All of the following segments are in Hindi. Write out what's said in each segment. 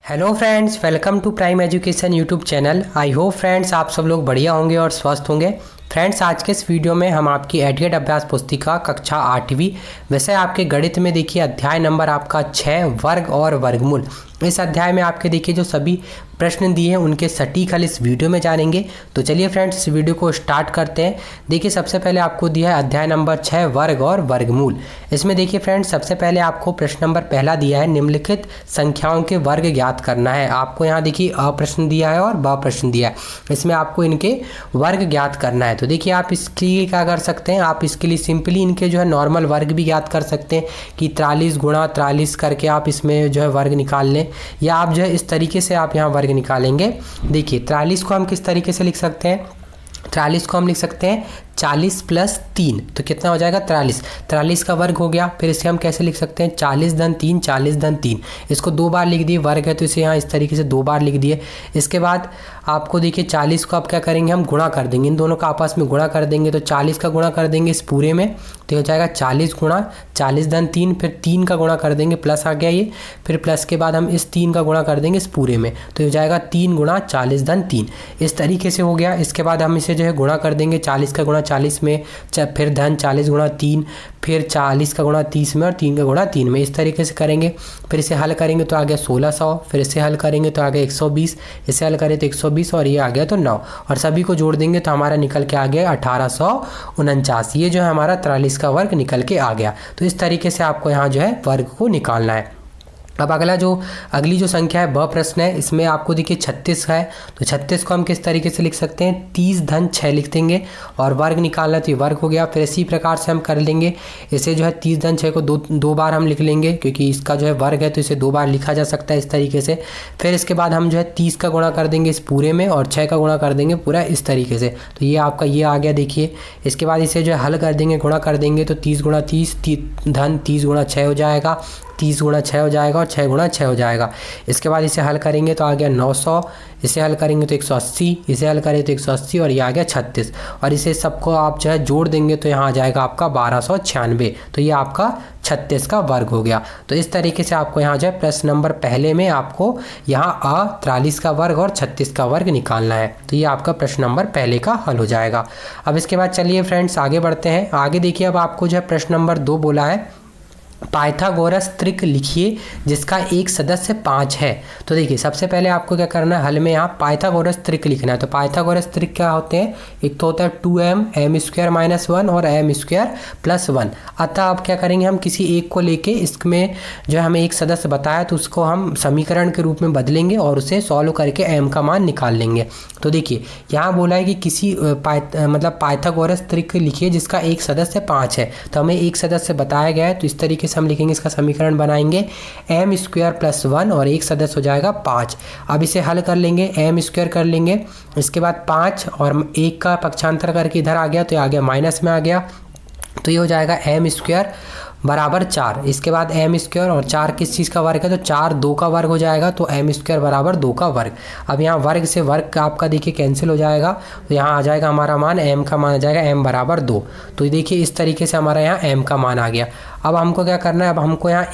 Hello friends, welcome to prime education YouTube channel. I hope friends आप सब लोग बढ़िया होंगे और स्वस्थ होंगे। फ्रेंड्स, आज के इस वीडियो में हम आपकी एडीएड अभ्यास पुस्तिका कक्षा 8वीं वैसे आपके गणित में देखिए अध्याय नंबर आपका 6 वर्ग और वर्गमूल। इस अध्याय में आपके देखिए जो सभी प्रश्न दिए हैं उनके सटीक हल इस वीडियो में जानेंगे। तो चलिए फ्रेंड्स, इस वीडियो को स्टार्ट करते हैं। देखिए सबसे पहले आपको दिया है अध्याय नंबर 6 वर्ग और वर्गमूल। इसमें देखिए फ्रेंड्स, सबसे पहले आपको प्रश्न नंबर पहला दिया है, निम्नलिखित संख्याओं के वर्ग ज्ञात करना है। आपको यहाँ देखिए अ प्रश्न दिया है और ब प्रश्न दिया है, इसमें आपको इनके वर्ग ज्ञात करना है। तो देखिए आप इसके लिए क्या कर सकते हैं, आप इसके लिए सिंपली इनके जो है नॉर्मल वर्ग भी ज्ञात कर सकते हैं कि 43 गुणा 43 करके आप इसमें जो है वर्ग निकाल लें, या आप जो है इस तरीके से आप यहाँ वर्ग निकालेंगे। देखिए 43 को हम किस तरीके से लिख सकते हैं, 43 को हम लिख सकते हैं 40 + 3, तो कितना हो जाएगा 43। 43 का वर्ग हो गया। फिर इसे हम कैसे लिख सकते हैं, 40 × 3, 40 × 3। इसको 2 बार लिख दिए, वर्ग है तो इसे यहाँ इस तरीके से 2 बार लिख दिए। इसके बाद आपको देखिए 40 को आप क्या करेंगे, हम गुणा कर देंगे, इन दोनों का आपस में गुणा कर देंगे। तो 40 का गुणा कर देंगे इस पूरे में, तो हो जाएगा 40 गुणा 40 × 3। फिर 3 का गुणा कर देंगे, प्लस आ गया ये। फिर प्लस के बाद हम इस 3 का गुणा कर देंगे इस पूरे में, तो हो जाएगा 3 गुणा 40 × 3। इस तरीके से हो गया। इसके बाद हम इसे जो है गुणा कर देंगे, 40 का गुणा 40 में, फिर धन 40 गुणा 3, फिर 40 का गुणा 30 में और 3 का गुणा 3 में। इस तरीके से करेंगे। फिर इसे हल करेंगे तो आ गया 1600। फिर इसे हल करेंगे तो आ गया 120। इसे हल करें तो 120 और ये आ गया तो 9, और सभी को जोड़ देंगे तो हमारा निकल के आ गया 1849। ये जो है हमारा 43 का वर्ग निकल के आ गया। तो इस तरीके से आपको यहाँ जो है वर्ग को निकालना है। अब अगली जो संख्या है ब प्रश्न है, इसमें आपको देखिए 36 है। तो 36 को हम किस तरीके से लिख सकते हैं, 30 × 6 लिख देंगे और वर्ग निकालना, तो ये वर्ग हो गया। फिर इसी प्रकार से हम कर लेंगे, इसे जो है 30 × 6 को दो बार हम लिख लेंगे, क्योंकि इसका जो है वर्ग है तो इसे 2 बार लिखा जा सकता है इस तरीके से। फिर इसके बाद हम जो है 30 का गुणा कर देंगे इस पूरे में और 6 का गुणा कर देंगे पूरा इस तरीके से। तो ये आपका ये आ गया देखिए। इसके बाद इसे जो है हल कर देंगे, गुणा कर देंगे, तो 30 × 30 धन 30 × 6 हो जाएगा, 30 × 6 हो जाएगा और 6 × 6 हो जाएगा। इसके बाद इसे हल करेंगे तो आ गया 900। इसे हल करेंगे तो 180, इसे हल करें तो 180 और ये आ गया 36। और इसे सबको आप जो है जोड़ देंगे तो यहाँ आ जाएगा आपका 1296। तो ये आपका 36 का वर्ग हो गया। तो इस तरीके से आपको यहाँ जो है प्रश्न नंबर पहले में आपको यहाँ 43 का वर्ग और 36 का वर्ग निकालना है। तो ये आपका प्रश्न नंबर पहले का हल हो जाएगा। अब इसके बाद चलिए फ्रेंड्स आगे बढ़ते हैं। आगे देखिए अब आपको जो है प्रश्न नंबर 2 बोला है, पाइथागोरस त्रिक लिखिए जिसका एक सदस्य 5 है। तो देखिए सबसे पहले आपको क्या करना है, हल में यहाँ पाइथागोरस त्रिक लिखना है। तो पाइथागोरस त्रिक क्या होते हैं, एक तो होता है 2m m² - 1 और m² + 1। अतः आप क्या करेंगे, हम किसी एक को लेके इसमें जो हमें एक सदस्य बताया तो उसको हम समीकरण के रूप में बदलेंगे और उसे सॉल्व करके m का मान निकाल लेंगे। तो देखिए यहाँ बोला है कि किसी पाइथागोरस त्रिक लिखिए जिसका एक सदस्य 5 है। तो हमें एक सदस्य बताया गया है, तो इस तरीके से हम लिखेंगे, इसका समीकरण बनाएंगे m² + 1 और एक सदस्य हो जाएगा 5। अब इसे हल कर लेंगे, m² कर लेंगे, इसके बाद 5 और 1 का पक्षांतर करके इधर आ गया तो ये आ गया माइनस में आ गया, तो ये हो जाएगा m² बराबर 4। इसके बाद m² और 4 किस चीज़ का वर्ग है, तो 4 2 का वर्ग हो जाएगा, तो m² बराबर 2 का वर्ग। अब यहाँ वर्ग से वर्ग का आपका देखिए कैंसिल हो जाएगा, तो यहाँ आ जाएगा हमारा मान m का मान आ जाएगा m बराबर 2। तो देखिए इस तरीके से हमारा यहाँ m का मान आ गया। अब हमको क्या करना है, अब हमको यहाँ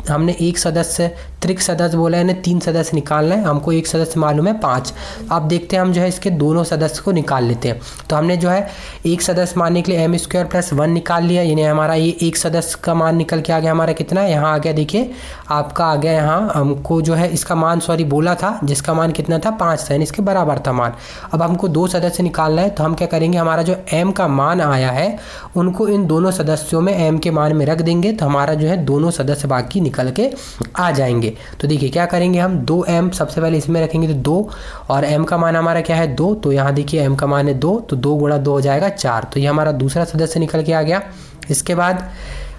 हमने एक सदस्य त्रिक सदस्य बोला है ना, 3 सदस्य निकालना है। हमको एक सदस्य मालूम है 5। अब देखते हैं हम जो है इसके दोनों सदस्य को निकाल लेते हैं। तो हमने जो है एक सदस्य मानने के लिए m² + 1 निकाल लिया, यानी हमारा ये एक सदस्य का मान निकल के आ गया हमारा कितना, यहाँ आ गया देखिए आपका आ गया, यहाँ हमको जो है इसका मान बोला था जिसका मान कितना था 5 था, यानी इसके बराबर था मान। अब हमको 2 सदस्य निकालना है, तो हम क्या करेंगे, हमारा जो m का मान आया है उनको इन दोनों सदस्यों में m के मान में रख देंगे, तो हमारा जो है दोनों सदस्य बाकी निकल के आ जाएंगे। तो देखिए क्या करेंगे, हम 2m सबसे पहले इसमें रखेंगे तो 2, और m का मान हमारा क्या है 2, तो यहाँ देखिए m का मान है 2, तो 2 × 2 हो जाएगा 4। तो ये हमारा दूसरा सदस्य निकल के आ गया। इसके बाद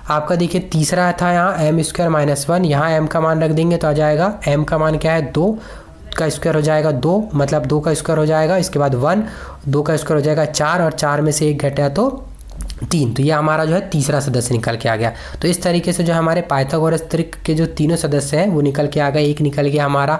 आपका देखिए तीसरा था यहाँ m² - 1, यहाँ m का मान रख देंगे तो आ जाएगा m का मान क्या है 2 का स्क्वायर हो जाएगा 2, मतलब 2 का स्क्वायर हो जाएगा। इसके बाद 1, 2 का स्क्वायर हो जाएगा 4 और 4 में से 1 घटा तो 3। तो ये हमारा जो है तीसरा सदस्य निकल के आ गया। तो इस तरीके से जो हमारे पाइथागोरस त्रिक के जो तीनों सदस्य हैं वो निकल के आ गए। एक निकल गया हमारा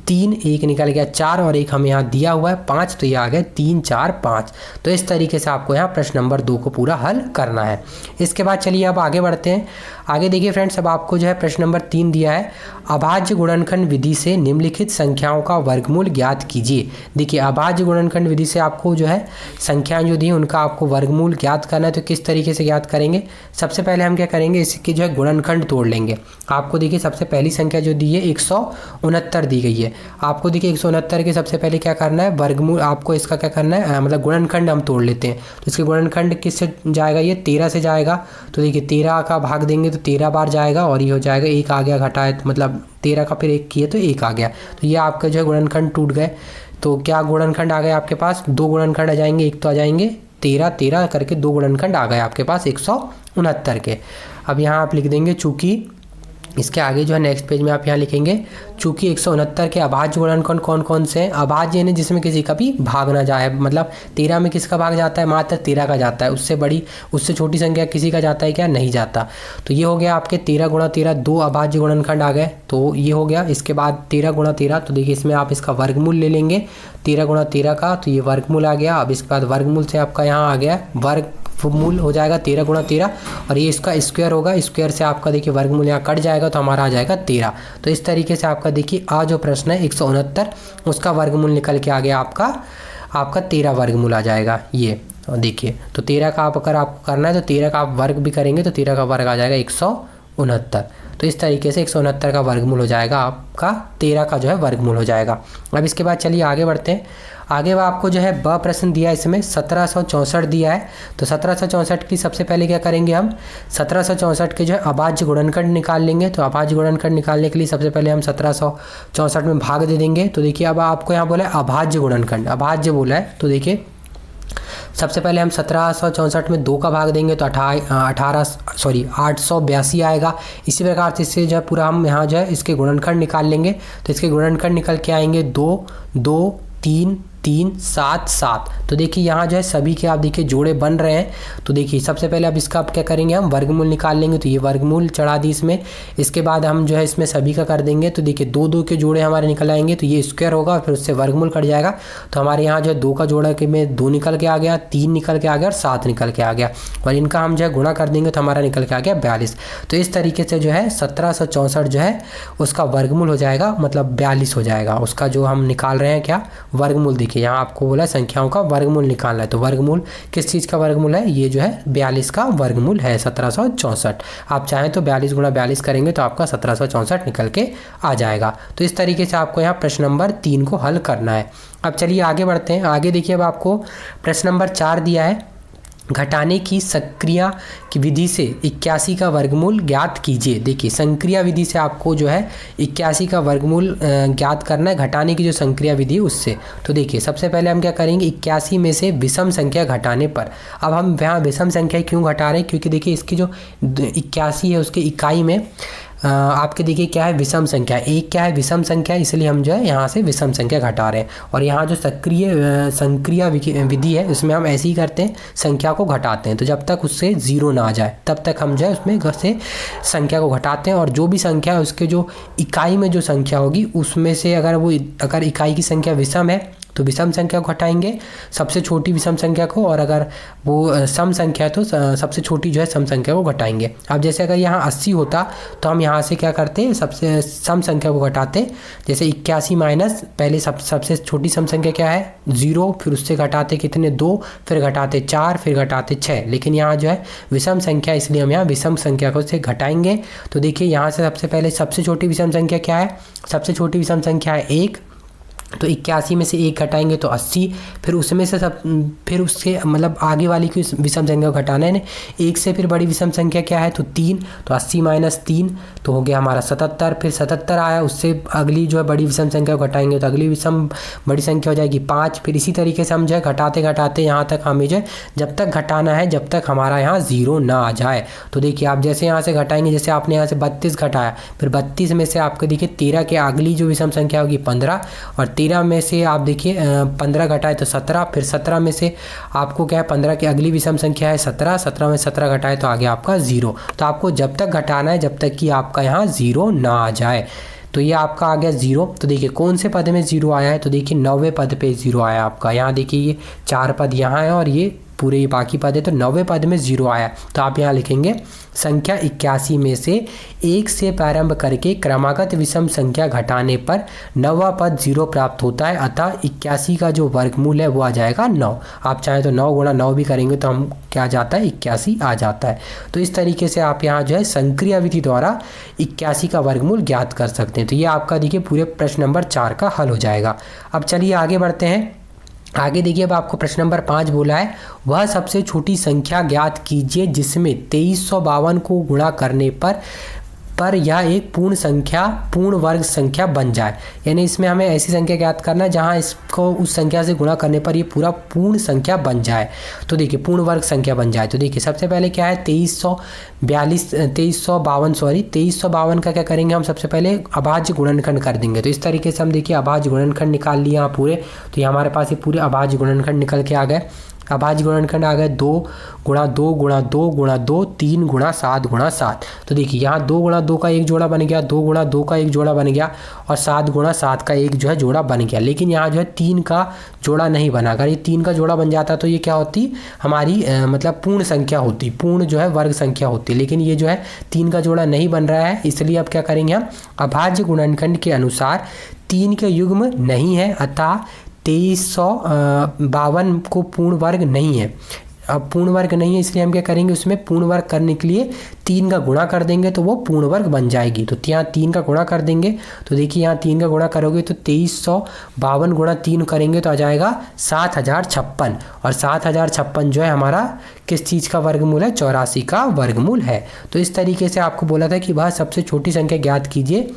3, 1 निकल गया 4 और 1 हमें यहाँ दिया हुआ है 5, तो ये आ गया 3, 4, 5। तो इस तरीके से आपको यहाँ प्रश्न नंबर 2 को पूरा हल करना है। इसके बाद चलिए अब आगे बढ़ते हैं। आगे देखिए फ्रेंड्स, अब आपको जो है प्रश्न नंबर 3 दिया है, अभाज्य गुणनखंड विधि से निम्नलिखित संख्याओं का वर्गमूल ज्ञात कीजिए। देखिए अभाज्य गुणनखंड विधि से आपको जो है संख्याएं जो दी उनका आपको वर्गमूल ज्ञात करना है। तो किस तरीके से ज्ञात करेंगे, सबसे पहले हम क्या करेंगे, इसके जो है गुणनखंड तोड़ लेंगे। आपको देखिए सबसे पहली संख्या जो दी है 169 दी गई है। आपको देखिए 169 के सबसे पहले क्या करना है, वर्गमूल आपको इसका क्या करना है, मतलब गुणनखंड हम तोड़ लेते हैं। तो इसके गुणनखंड किससे जाएगा, ये 13 से जाएगा। तो देखिए 13 का भाग देंगे तो 13 बार जाएगा और ये हो जाएगा 1 आ गया, घटाए तो मतलब 13 का फिर 1 किए तो 1 आ गया। तो ये आपका जो है गुणनखंड टूट गए। तो क्या गुणनखंड आ गए आपके पास, 2 गुणनखंड आ जाएंगे। एक तो आ जाएंगे 13 13 करके 2 गुणनखंड आ गए आपके पास 169 के। अब यहाँ आप लिख देंगे, चूँकि इसके आगे जो है नेक्स्ट पेज में आप यहाँ लिखेंगे, चूँकि 169 के अभाज्य गुणनखंड कौन कौन से हैं। अभाज्य यानी जिसमें किसी का भी भाग ना जाए, मतलब 13 में किसका भाग जाता है, मात्र 13 का जाता है। उससे छोटी संख्या किसी का जाता है क्या, नहीं जाता। तो ये हो गया आपके 13 गुणा 13, 2 अभाज्य गुणनखंड आ गए। तो ये हो गया। इसके बाद 13 गुणा 13, तो देखिए इसमें आप इसका वर्गमूल ले लेंगे 13 गुणा 13 का, तो ये वर्गमूल आ गया। अब इसके बाद वर्गमूल से आपका यहाँ आ गया वर्गमूल हो जाएगा 13 गुणा 13 और ये इसका स्क्वायर होगा। स्क्वायर से आपका देखिए वर्गमूल यहाँ कट जाएगा तो हमारा आ जाएगा 13। तो इस तरीके से आपका देखिए जो प्रश्न है 169 उसका वर्गमूल निकल के आ गया आपका 13 वर्गमूल आ जाएगा ये। और देखिए तो 13 का अगर आपको करना है तो 13 का आप वर्ग भी करेंगे तो 13 का वर्ग आ जाएगा 169। तो इस तरीके से 169 का वर्गमूल हो जाएगा आपका, 13 का जो है वर्गमूल हो जाएगा। अब इसके बाद चलिए आगे बढ़ते हैं। आगे वो आपको जो है ब प्रश्न दिया है, इसमें 1764 दिया है। तो 1764 की सबसे पहले क्या करेंगे, हम 1764 के जो है अभाज्य गुणनखंड निकाल लेंगे। तो अभाज्य गुणनखंड निकालने के लिए सबसे पहले हम 1764 में भाग दे देंगे। तो देखिए अब आपको यहाँ बोला है अभाज्य गुणनखंड, अभाज्य बोला है। तो देखिए सबसे पहले हम 1764 में 2 का भाग देंगे तो 882 आएगा। इसी प्रकार से इससे जो है पूरा हम यहाँ जो है इसके गुणनखंड निकाल लेंगे। तो इसके गुणनखंड निकल के आएंगे 2 2 3 3 7 7। तो देखिए यहाँ जो है सभी के आप देखिए जोड़े बन रहे हैं। तो देखिए सबसे पहले अब इसका क्या करेंगे, हम वर्गमूल निकाल लेंगे। तो ये वर्गमूल चढ़ा दी इसमें। इसके बाद हम जो है इसमें सभी का कर देंगे। तो देखिए 2 2 के जोड़े हमारे निकल आएंगे तो ये स्क्वायर होगा, फिर उससे वर्गमूल कट जाएगा। तो हमारे यहाँ जो है 2 का जोड़ा के में 2 निकल के आ गया, 3 निकल के आ गया और 7 निकल के आ गया। और इनका हम जो है गुणा कर देंगे तो हमारा निकल के आ गया 42। तो इस तरीके से जो है 1764 जो है उसका वर्गमूल हो जाएगा, मतलब 42 हो जाएगा उसका जो हम निकाल रहे हैं क्या, वर्गमूल। देखिए यहाँ आपको बोला संख्याओं का वर्गमूल निकालना है। तो वर्गमूल किस चीज़ का वर्गमूल है, ये जो है 42 का वर्गमूल है 1764। आप चाहें तो 42 गुणा 42 करेंगे तो आपका 1764 निकल के आ जाएगा। तो इस तरीके से आपको यहाँ प्रश्न नंबर 3 को हल करना है। अब चलिए आगे बढ़ते हैं। आगे देखिए अब आपको प्रश्न नंबर 4 दिया है, घटाने की संक्रिया की विधि से 81 का वर्गमूल ज्ञात कीजिए। देखिए संक्रिया विधि से आपको जो है 81 का वर्गमूल ज्ञात करना है, घटाने की जो संक्रिया विधि है उससे। तो देखिए सबसे पहले हम क्या करेंगे, 81 में से विषम संख्या घटाने पर। अब हम यहाँ विषम संख्या क्यों घटा रहे हैं, क्योंकि देखिए इसकी जो 81 है उसके इकाई में आपके देखिए क्या है, विषम संख्या। एक क्या है, विषम संख्या, इसलिए हम जो है यहाँ से विषम संख्या घटा रहे हैं। और यहाँ जो संक्रिया विधि है उसमें हम ऐसे ही करते हैं, संख्या को घटाते हैं। तो जब तक उससे 0 ना आ जाए तब तक हम जो है उसमें घर से संख्या को घटाते हैं। और जो भी संख्या है उसके जो इकाई में जो संख्या होगी उसमें से अगर इकाई की संख्या विषम है तो विषम संख्या को घटाएंगे, सबसे छोटी विषम संख्या को। और अगर वो सम संख्या है तो सबसे छोटी जो है सम संख्या को घटाएंगे। अब जैसे अगर यहाँ 80 होता तो हम यहाँ से क्या करते, सबसे सम संख्या को घटाते। जैसे 81 माइनस पहले सबसे छोटी सम संख्या क्या है, 0, फिर उससे घटाते कितने, 2, फिर घटाते 4, फिर घटाते 6। लेकिन यहाँ जो है विषम संख्या, इसलिए हम यहाँ विषम संख्या को से घटाएंगे। तो देखिए यहाँ से सबसे पहले सबसे छोटी विषम संख्या क्या है, सबसे छोटी विषम संख्या है 1। तो 81 में से 1 घटाएंगे तो 80, फिर उसमें से फिर उसके मतलब आगे वाली की विषम संख्या को घटाना है। 1 से फिर बड़ी विषम संख्या क्या है, तो 3। तो 80 माइनस 3 तो हो गया हमारा 77। फिर 77 आया, उससे अगली जो है बड़ी विषम संख्या को घटाएंगे तो अगली विषम बड़ी संख्या हो जाएगी 5। फिर इसी तरीके से हम जो है घटाते घटाते यहाँ तक हमें जो है जब तक घटाना है जब तक हमारा यहाँ 0 ना आ जाए। तो देखिए आप जैसे यहाँ से घटाएंगे, जैसे आपने यहाँ से 32 घटाया, फिर 32 में से आपको देखिए 13 के अगली जो विषम संख्या होगी 15, और 13 में से आप देखिए 15 घटाए तो 17, फिर 17 में से आपको क्या है 15 की अगली विषम संख्या है 17, 17 में 17 घटाए तो आ गया आपका 0। तो आपको जब तक घटाना है जब तक कि आपका यहाँ 0 ना आ जाए। तो ये आपका आ गया 0। तो देखिए कौन से पद में 0 आया है, तो देखिए 9वें पद पे 0 आया आपका। यहाँ देखिए ये 4 पद यहाँ है और ये पूरे ये बाकी पद है, तो 9वें पद में 0 आया। तो आप यहाँ लिखेंगे संख्या 81 में से 1 से प्रारंभ करके क्रमागत विषम संख्या घटाने पर 9वां पद 0 प्राप्त होता है, अतः 81 का जो वर्गमूल है वो आ जाएगा 9। आप चाहें तो 9 गुणा 9 भी करेंगे तो हम क्या आ जाता है 81 आ जाता है। तो इस तरीके से आप यहाँ जो है संक्रिया विधि द्वारा 81 का वर्गमूल ज्ञात कर सकते हैं। तो ये आपका देखिए पूरे प्रश्न नंबर 4 का हल हो जाएगा। अब चलिए आगे बढ़ते हैं। आगे देखिए अब आपको प्रश्न नंबर 5 बोला है, वह सबसे छोटी संख्या ज्ञात कीजिए जिसमें 2352 को गुणा करने पर यह एक पूर्ण वर्ग संख्या बन जाए। यानी इसमें हमें ऐसी संख्या ज्ञात करना है जहां इसको उस संख्या से गुणा करने पर ये पूरा पूर्ण संख्या बन जाए। तो देखिए पूर्ण वर्ग संख्या बन जाए, तो देखिए सबसे पहले क्या है 2352 का क्या करेंगे हम, सबसे पहले अभाज्य गुणनखंड कर देंगे। तो इस तरीके से हम देखिए अभाज्य गुणनखंड निकाल लिए यहाँ पूरे। तो ये हमारे पास ये पूरे अभाज्य गुणनखंड निकल के आ गए। अभाज्य गुणनखंड आ गए 2 गुणा 2 गुणा 2 गुणा 2 3 गुणा 7 गुणा 7। तो देखिए यहाँ 2 गुणा 2 का एक जोड़ा बन गया, 2 गुणा 2 का एक जोड़ा बन गया और 7 गुणा 7 का एक जो है जोड़ा बन गया। लेकिन यहाँ जो है 3 का जोड़ा नहीं बना। अगर ये 3 का जोड़ा बन जाता तो ये क्या होती हमारी मतलब पूर्ण संख्या होती, पूर्ण जो है वर्ग संख्या होती। लेकिन ये जो है 3 का जोड़ा नहीं बन रहा है, इसलिए अब क्या करेंगे हम अभाज्य गुणनखंड के अनुसार 3 के युग्म नहीं है, अतः 2352 को पूर्ण वर्ग नहीं है। अब पूर्ण वर्ग नहीं है इसलिए हम क्या करेंगे उसमें पूर्ण वर्ग करने के लिए 3 का गुणा कर देंगे तो वो पूर्ण वर्ग बन जाएगी। तो यहाँ 3 का गुणा कर देंगे, तो देखिए यहाँ 3 का गुणा करोगे तो 2352 गुणा 3 करेंगे तो आ जाएगा 7056। और 7056 जो है हमारा किस चीज़ का वर्गमूल है, 84 का वर्गमूल है। तो इस तरीके से आपको बोला था कि वह सबसे छोटी संख्या ज्ञात कीजिए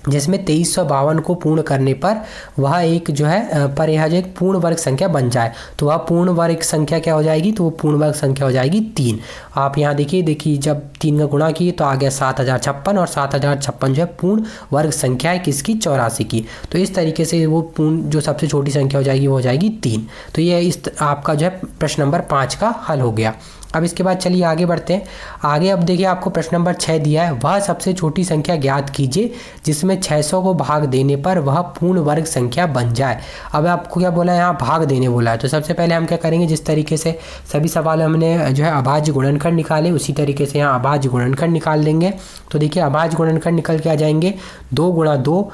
जिसमें 2352 को पूर्ण करने पर वह एक जो है पर यह जो एक पूर्ण वर्ग संख्या बन जाए। तो वह पूर्ण वर्ग संख्या क्या हो जाएगी, तो वो पूर्ण वर्ग संख्या हो जाएगी 3। आप यहाँ देखिए जब 3 का गुणा किए तो आ गया 7056 और 7056 जो है पूर्ण वर्ग संख्या है किसकी, 84 की। तो इस तरीके से वो पूर्ण जो सबसे छोटी संख्या हो जाएगी वो हो जाएगी 3। तो ये इस आपका जो है प्रश्न नंबर 5 का हल हो गया। अब इसके बाद चलिए आगे बढ़ते हैं। आगे अब देखिए आपको प्रश्न नंबर 6 दिया है, वह सबसे छोटी संख्या ज्ञात कीजिए जिसमें 600 को भाग देने पर वह पूर्ण वर्ग संख्या बन जाए। अब आपको क्या बोला है, यहाँ भाग देने बोला है। तो सबसे पहले हम क्या करेंगे, जिस तरीके से सभी सवाल हमने जो है अभाज्य गुणनखंड निकाले उसी तरीके से यहाँ अभाज्य गुणनखंड निकाल देंगे। तो देखिए अभाज्य गुणनखंड निकल के आ जाएंगे 2 गुणा 2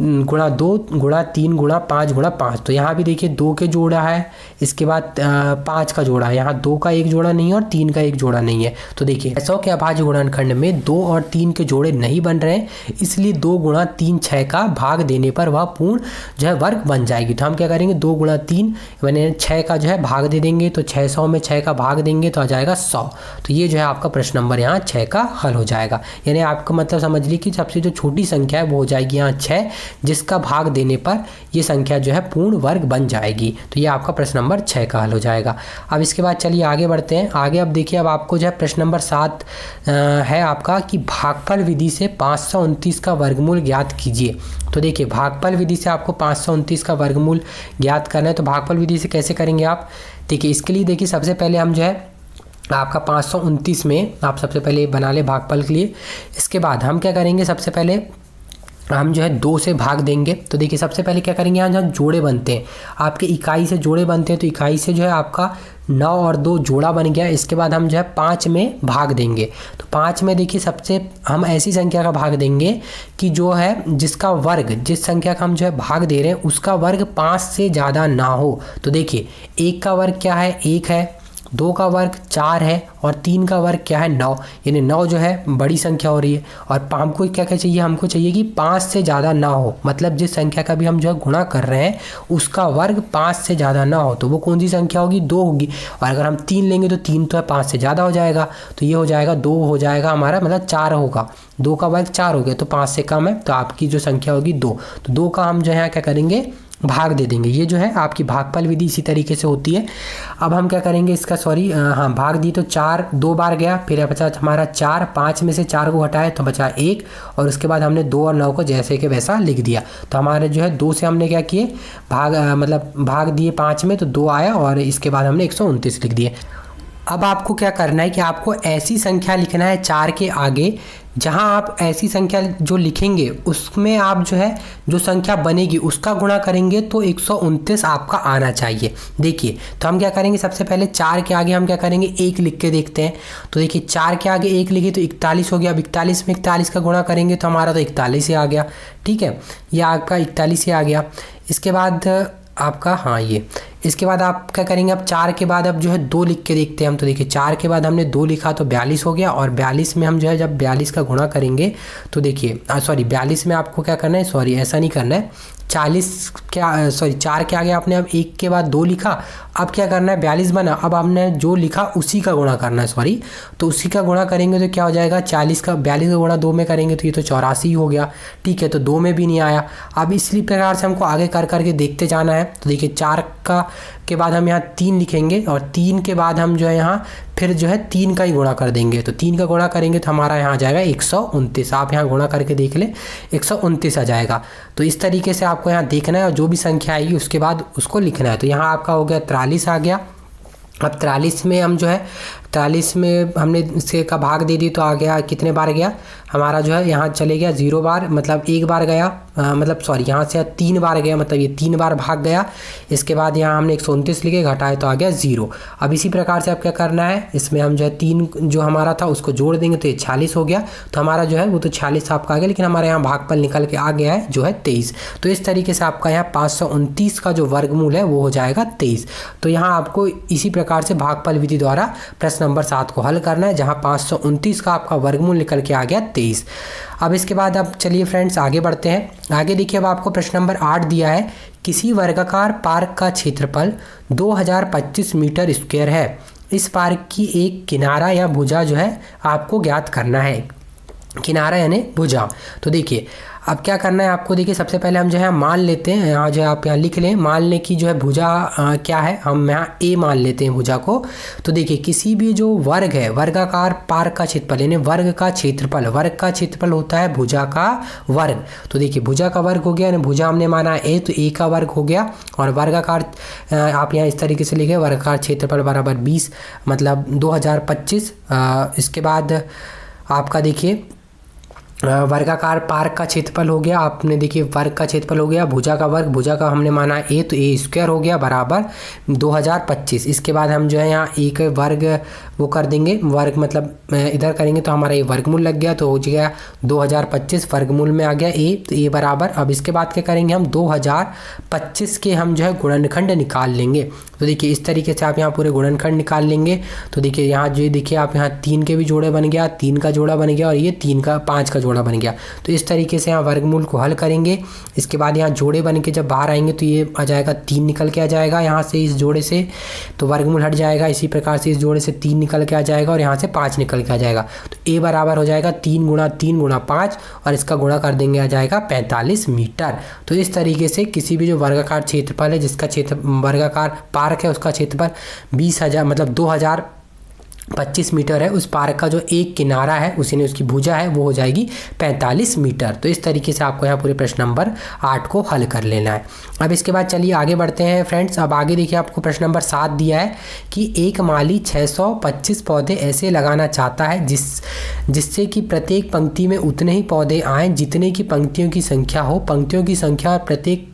गुणा 2 गुणा 3 गुणा 5 गुणा 5। तो यहाँ भी देखिए 2 के जोड़ा है, इसके बाद 5 का जोड़ा है। यहाँ 2 का एक जोड़ा नहीं है और 3 का एक जोड़ा नहीं है। तो देखिए 600 के अभाज्य गुणनखंड में 2 और 3 के जोड़े नहीं बन रहे हैं, इसलिए 2 गुणा 3 6 का भाग देने पर वह पूर्ण जो है वर्ग बन जाएगी। तो हम क्या करेंगे 2 गुणा 3 मैंने 6 का जो है भाग दे देंगे, तो 600 में 6 का भाग देंगे तो आ जाएगा 100। तो ये जो है आपका प्रश्न नंबर यहाँ 6 का हल हो जाएगा। यानी आपका मतलब समझ लीजिए कि सबसे जो छोटी संख्या है वो हो जाएगी यहाँ 6, जिसका भाग देने पर ये संख्या जो है पूर्ण वर्ग बन जाएगी। तो ये आपका प्रश्न नंबर 6 का हल हो जाएगा। अब इसके बाद चलिए आगे बढ़ते हैं। आगे अब देखिए अब आपको जो है प्रश्न नंबर 7 है आपका कि भागफल विधि से 529 का वर्गमूल ज्ञात कीजिए। तो देखिए भागफल विधि से आपको 529 का वर्गमूल ज्ञात करना है। तो भागफल विधि से कैसे करेंगे आप, देखिए इसके लिए देखिए सबसे पहले हम जो है आपका 529 में आप सबसे पहले बना ले भागफल के लिए। इसके बाद हम क्या करेंगे, सबसे पहले हम जो है 2 से भाग देंगे। तो देखिए सबसे पहले क्या करेंगे, यहाँ जहाँ जोड़े बनते हैं आपके इकाई से जोड़े बनते हैं, तो इकाई से जो है आपका 9 और 2 जोड़ा बन गया। इसके बाद हम जो है 5 में भाग देंगे। तो 5 में देखिए सबसे हम ऐसी संख्या का भाग देंगे कि जो है जिसका वर्ग, जिस संख्या का हम जो है भाग दे रहे हैं उसका वर्ग 5 से ज़्यादा ना हो। तो देखिए 1 का वर्ग क्या है, 1 है, 2 का वर्ग 4 है और 3 का वर्ग क्या है, 9। यानी 9 जो है बड़ी संख्या हो रही है। और हमको क्या क्या चाहिए, हमको चाहिए कि 5 से ज़्यादा ना हो, मतलब जिस संख्या का भी हम जो है गुणा कर रहे हैं उसका वर्ग 5 से ज़्यादा ना हो। तो वो कौन सी संख्या होगी, 2 होगी। और अगर हम 3 लेंगे तो 3 तो है 5 से ज़्यादा हो जाएगा, तो ये हो जाएगा 2 हो जाएगा हमारा, मतलब 4 होगा। 2 का वर्ग 4 हो गया तो 5 से कम है, तो आपकी जो संख्या होगी 2। तो 2 का हम जो है क्या करेंगे, भाग दे देंगे। ये जो है आपकी भागफल विधि इसी तरीके से होती है। अब हम क्या करेंगे इसका भाग दी तो 4 2 बार गया, फिर बचा हमारा 4, 5 में से 4 को हटाए तो बचा 1 और उसके बाद हमने 2 और 9 को जैसे कि वैसा लिख दिया। तो हमारे जो है 2 से हमने क्या किए भाग दिए 5 में तो 2 आया और इसके बाद हमने 129 लिख दिए। अब आपको क्या करना है कि आपको ऐसी संख्या लिखना है 4 के आगे, जहां आप ऐसी संख्या जो लिखेंगे उसमें आप जो है जो संख्या बनेगी उसका गुणा करेंगे तो 129 आपका आना चाहिए। देखिए तो हम क्या करेंगे, सबसे पहले 4 के आगे हम क्या करेंगे, 1 लिख के देखते हैं। तो देखिए 4 के आगे 1 लिखे तो 41 हो गया। अब 41 में 41 का गुणा करेंगे तो हमारा तो 41 ही आ गया। ठीक है, ये आपका 41 ही आ गया। इसके बाद आपका ये इसके बाद आप क्या करेंगे, अब 4 के बाद अब जो है 2 लिख के देखते हैं हम। तो देखिए 4 के बाद हमने 2 लिखा तो 42 हो गया, और 42 में हम जो है जब 42 का गुणा करेंगे तो देखिए 42 में आपको क्या करना है, ऐसा नहीं करना है, 4 के आगे आपने अब 1 के बाद 2 लिखा। अब क्या करना है, 42 बना, अब आपने जो लिखा उसी का गुणा करना है। तो उसी का गुणा करेंगे तो क्या हो जाएगा, 42 का गुणा 2 में करेंगे तो ये तो 84 हो गया। ठीक है, तो 2 में भी नहीं आया। अब इसी प्रकार से हमको आगे कर करके देखते जाना है। तो देखिए 4 के बाद हम यहाँ 3 लिखेंगे, और 3 के बाद हम जो है यहाँ फिर जो है 3 का ही गुणा कर देंगे। तो 3 का गुणा करेंगे तो हमारा यहाँ आ जाएगा 129। आप यहाँ गुणा करके देख लें, 129 आ जाएगा। तो इस तरीके से आपको यहाँ देखना है, और जो भी संख्या आएगी उसके बाद उसको लिखना है। तो यहाँ आपका हो गया 43 आ गया। अब 43 में हम जो है 43 में हमने इसके का भाग दे दी तो आ गया, कितने बार गया हमारा जो है, यहाँ चले गया 0 बार, मतलब 1 बार गया, यहाँ से 3 बार गया, मतलब ये 3 बार भाग गया। इसके बाद यहाँ हमने 129 लिखे, घटाए तो आ गया 0। अब इसी प्रकार से अब क्या करना है, इसमें हम जो है 3 जो हमारा था उसको जोड़ देंगे तो ये 46 हो गया। तो हमारा जो है वो तो 46 आपका आ गया, लेकिन हमारे यहाँ भागफल निकल के आ गया है जो है 23। तो इस तरीके से आपका यहाँ 529 का जो वर्गमूल है वो हो जाएगा 23। तो यहाँ आपको इसी प्रकार से भागफल विधि द्वारा प्रश्न नंबर 7 को हल करना है, जहाँ 529 का आपका वर्गमूल निकल के आ गया 23। अब इसके बाद अब चलिए फ्रेंड्स आगे बढ़ते हैं। आगे देखिए, अब आपको प्रश्न नंबर 8 दिया है, किसी वर्गाकार पार्क का क्षेत्रफल 2025 मीटर स्क्वायर है। इस पार्क की एक किनारा या भुजा जो है आपको ज्ञात करना है। किनारा यानी भुजा। तो देखिए अब क्या करना है आपको, देखिए सबसे पहले हम जो है मान लेते हैं, यहाँ जो है आप यहाँ लिख लें, मान लें कि जो है भुजा क्या है, हम यहाँ ए मान लेते हैं भुजा को। तो देखिए किसी भी जो वर्ग है, वर्गाकार पार्क का क्षेत्रफल यानी वर्ग का क्षेत्रफल होता है भुजा का वर्ग। तो देखिए भुजा का वर्ग हो गया, यानी भुजा हमने माना ए, तो ए का वर्ग हो गया, और वर्गाकार आप यहाँ इस तरीके से लिखे, वर्गाकार क्षेत्रफल बराबर 20 मतलब 2025। इसके बाद आपका देखिए वर्गाकार पार्क का क्षेत्रफल हो गया, आपने देखिए वर्ग का क्षेत्रफल हो गया, भुजा का वर्ग, भुजा का हमने माना ए, तो ए स्क्वायर हो गया बराबर 2025। इसके बाद हम जो है यहाँ एक वर्ग वो कर देंगे, वर्ग मतलब इधर करेंगे तो हमारा ये वर्गमूल लग गया, तो हो गया 2025 वर्गमूल में आ गया ए, तो ए बराबर। अब इसके बाद क्या करेंगे हम 2025 के हम जो है गुणनखंड निकाल लेंगे। तो देखिए इस तरीके से आप यहाँ पूरे गुणनखंड निकाल लेंगे। तो देखिए यहाँ जो देखिए आप यहाँ 3 के भी जोड़े बन गया, 3 का जोड़ा बन गया, और ये 5 का जोड़ा बन गया। तो इस तरीके से यहाँ वर्गमूल को हल करेंगे। इसके बाद यहाँ जोड़े बन के जब बाहर आएंगे तो ये आ जाएगा 3 निकल के आ जाएगा यहाँ से, इस जोड़े से तो वर्गमूल हट जाएगा। इसी प्रकार से इस जोड़े से 3 निकल के आ जाएगा, और यहाँ से 5 निकल के आ जाएगा। तो ए बराबर हो जाएगा 3 गुणा 3 गुणा 5, और इसका गुणा कर देंगे आ जाएगा 45 मीटर। तो इस तरीके से किसी भी जो वर्गाकार क्षेत्रफल है, जिसका वर्गाकार पार्क है उसका क्षेत्रफल 20,000 मतलब 2025 मीटर है, उस पार्क का जो एक किनारा है उसी ने उसकी भुजा है वो हो जाएगी 45 मीटर। तो इस तरीके से आपको यहाँ पूरे प्रश्न नंबर 8 को हल कर लेना है। अब इसके बाद चलिए आगे बढ़ते हैं फ्रेंड्स। अब आगे देखिए आपको प्रश्न नंबर 7 दिया है कि एक माली 625 पौधे ऐसे लगाना चाहता है जिससे कि प्रत्येक पंक्ति में उतने ही पौधे आएँ जितने की पंक्तियों की संख्या हो। पंक्तियों की संख्या और प्रत्येक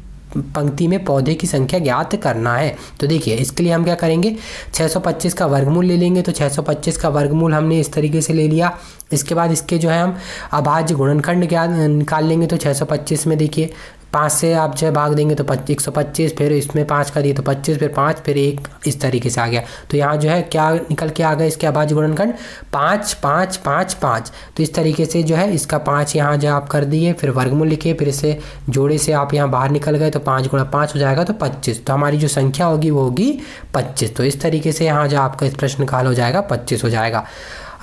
पंक्ति में पौधे की संख्या ज्ञात करना है। तो देखिए इसके लिए हम क्या करेंगे, 625 का वर्गमूल ले लेंगे। तो 625 का वर्गमूल हमने इस तरीके से ले लिया। इसके बाद इसके जो है हम अभाज्य गुणनखंड निकाल लेंगे। तो 625 में देखिए 5 से आप जो भाग देंगे तो 125, फिर इसमें 5 का दिए तो 25, फिर 5, फिर 1, इस तरीके से आ गया। तो यहाँ जो है क्या निकल के आ गया इसके अभाज्य गुणनखंड 5 5 5 5। तो इस तरीके से जो है इसका 5 यहाँ जो आप कर दिए, फिर वर्गमूल लिखिए, फिर इसे जोड़े से आप यहाँ बाहर निकल गए तो 5 गुणा 5 हो जाएगा तो 25। तो हमारी जो संख्या होगी वो होगी 25। तो इस तरीके से यहाँ जो आपका इस प्रश्न का हल हो जाएगा 25 हो जाएगा।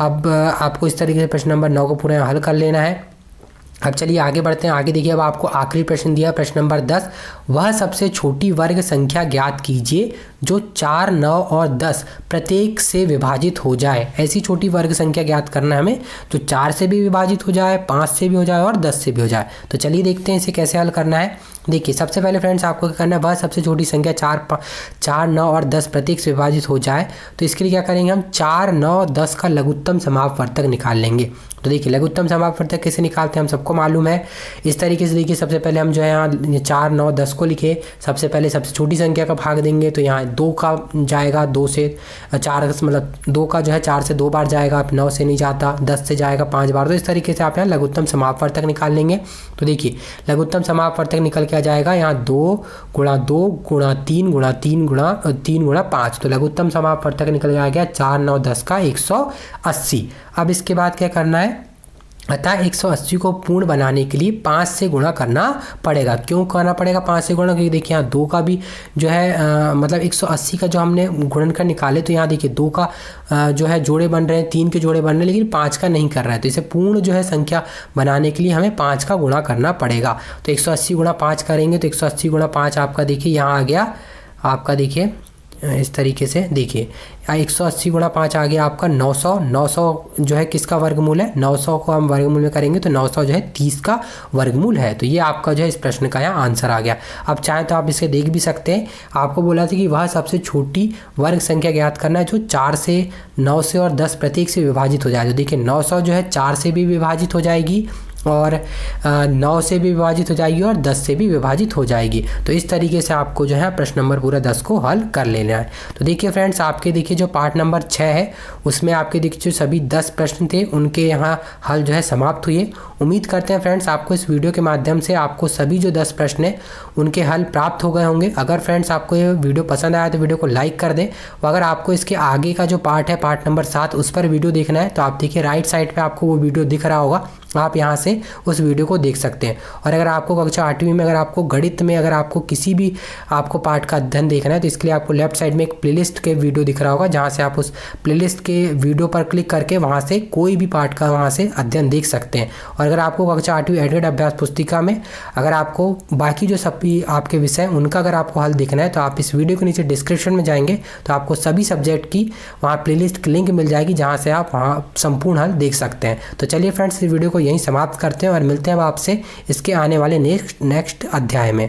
अब आपको इस तरीके से प्रश्न नंबर 9 को पूरा हल कर लेना है। अब चलिए आगे बढ़ते हैं। आगे देखिए अब आपको आखिरी प्रश्न दिया प्रश्न नंबर 10, वह सबसे छोटी वर्ग संख्या ज्ञात कीजिए जो 4, 9 और 10 प्रत्येक से विभाजित हो जाए। ऐसी छोटी वर्ग संख्या ज्ञात करना है हमें जो 4 से भी विभाजित हो जाए, 5 से भी हो जाए और 10 से भी हो जाए। तो चलिए देखते हैं इसे कैसे हल करना है। देखिए सबसे पहले फ्रेंड्स आपको क्या करना है, वह सबसे छोटी संख्या 4, 9 और 10 प्रतीक से विभाजित हो जाए। तो इसके लिए क्या करेंगे, हम 4, 9, 10 का लघुत्तम समापवर्तक निकाल लेंगे। तो देखिए लघुत्तम समापवर्तक कैसे निकालते हैं हम सबको मालूम है। इस तरीके से देखिए सबसे पहले हम जो है यहाँ 4, 9, 10 को लिखे। सबसे पहले सबसे छोटी संख्या का भाग देंगे, तो यहाँ 2 का जाएगा, 2 से 4 मतलब 2 का जो है 4 से 2 बार जाएगा, 9 से नहीं जाता, 10 से जाएगा 5 बार। तो इस तरीके से आप यहाँ लघुत्तम समापवर्तक निकाल लेंगे। तो देखिए लघुत्तम समापवर्तक निकल के आ जाएगा यहाँ 2 गुणा 2 गुणा 3 गुणा 3 गुणा 3 गुणा 5। तो लघुत्तम समापवर्तक निकल के आ गया 4, 9, 10 का 180। अब इसके बाद क्या करना है, अतः 180 को पूर्ण बनाने के लिए 5 से गुणा करना पड़ेगा। क्यों करना पड़ेगा 5 से गुणा, क्योंकि देखिए यहाँ 2 का भी जो है मतलब 180 का जो हमने गुणनखंड निकाले, तो यहाँ देखिए 2 का जो है जोड़े बन रहे हैं, 3 के जोड़े बन रहे हैं, लेकिन 5 का नहीं कर रहा है। तो इसे पूर्ण जो है संख्या बनाने के लिए हमें 5 का गुणा करना पड़ेगा। तो 180 गुणा 5 करेंगे, तो 180 गुणा 5 आपका देखिए यहाँ आ गया, आपका देखिए इस तरीके से देखिए 180 गुणा 5 आ गया आपका 900। 900 जो है किसका वर्गमूल है, 900 को हम वर्गमूल में करेंगे तो 900 जो है 30 का वर्गमूल है। तो ये आपका जो है इस प्रश्न का यहाँ आंसर आ गया। अब चाहे तो आप इसे देख भी सकते हैं, आपको बोला था कि वह सबसे छोटी वर्ग संख्या ज्ञात करना है जो 4 से 9 से और 10 प्रतीक से विभाजित हो जाए। तो देखिए 900 जो है 4 से भी विभाजित हो जाएगी और 9 से भी विभाजित हो जाएगी और 10 से भी विभाजित हो जाएगी। तो इस तरीके से आपको जो है प्रश्न नंबर पूरा 10 को हल कर लेना है। तो देखिए फ्रेंड्स आपके देखिए जो पार्ट नंबर 6 है उसमें आपके देखिए जो सभी 10 प्रश्न थे उनके यहाँ हल जो है समाप्त हुए। उम्मीद करते हैं फ्रेंड्स आपको इस वीडियो के माध्यम से आपको सभी जो 10 प्रश्न हैं उनके हल प्राप्त हो गए होंगे। अगर फ्रेंड्स आपको ये वीडियो पसंद आया तो वीडियो को लाइक कर दें, और अगर आपको इसके आगे का जो पार्ट है पार्ट नंबर 7 उस पर वीडियो देखना है तो आप देखिए राइट साइड पे आपको वो वीडियो दिख रहा होगा, आप यहाँ से उस वीडियो को देख सकते हैं। और अगर आपको कक्षा 8वीं में अगर आपको गणित में अगर आपको किसी भी आपको पार्ट का अध्ययन देखना है तो इसके लिए आपको लेफ्ट साइड में एक प्लेलिस्ट के वीडियो दिख रहा होगा, जहाँ से आप उस प्लेलिस्ट के वीडियो पर क्लिक करके वहाँ से कोई भी पार्ट का वहाँ से अध्ययन देख सकते हैं। और अगर आपको कक्षा 8वीं एडगेड अभ्यास पुस्तिका में अगर आपको बाकी जो सभी आपके विषय उनका अगर आपको हल देखना है तो आप इस वीडियो के नीचे डिस्क्रिप्शन में जाएंगे तो आपको सभी सब्जेक्ट की वहाँ प्लेलिस्ट की लिंक मिल जाएगी, जहाँ से आप वहाँ संपूर्ण हल देख सकते हैं। तो चलिए फ्रेंड्स इस वीडियो को यहीं समाप्त करते हैं और मिलते हैं आपसे इसके आने वाले नेक्स्ट अध्याय में।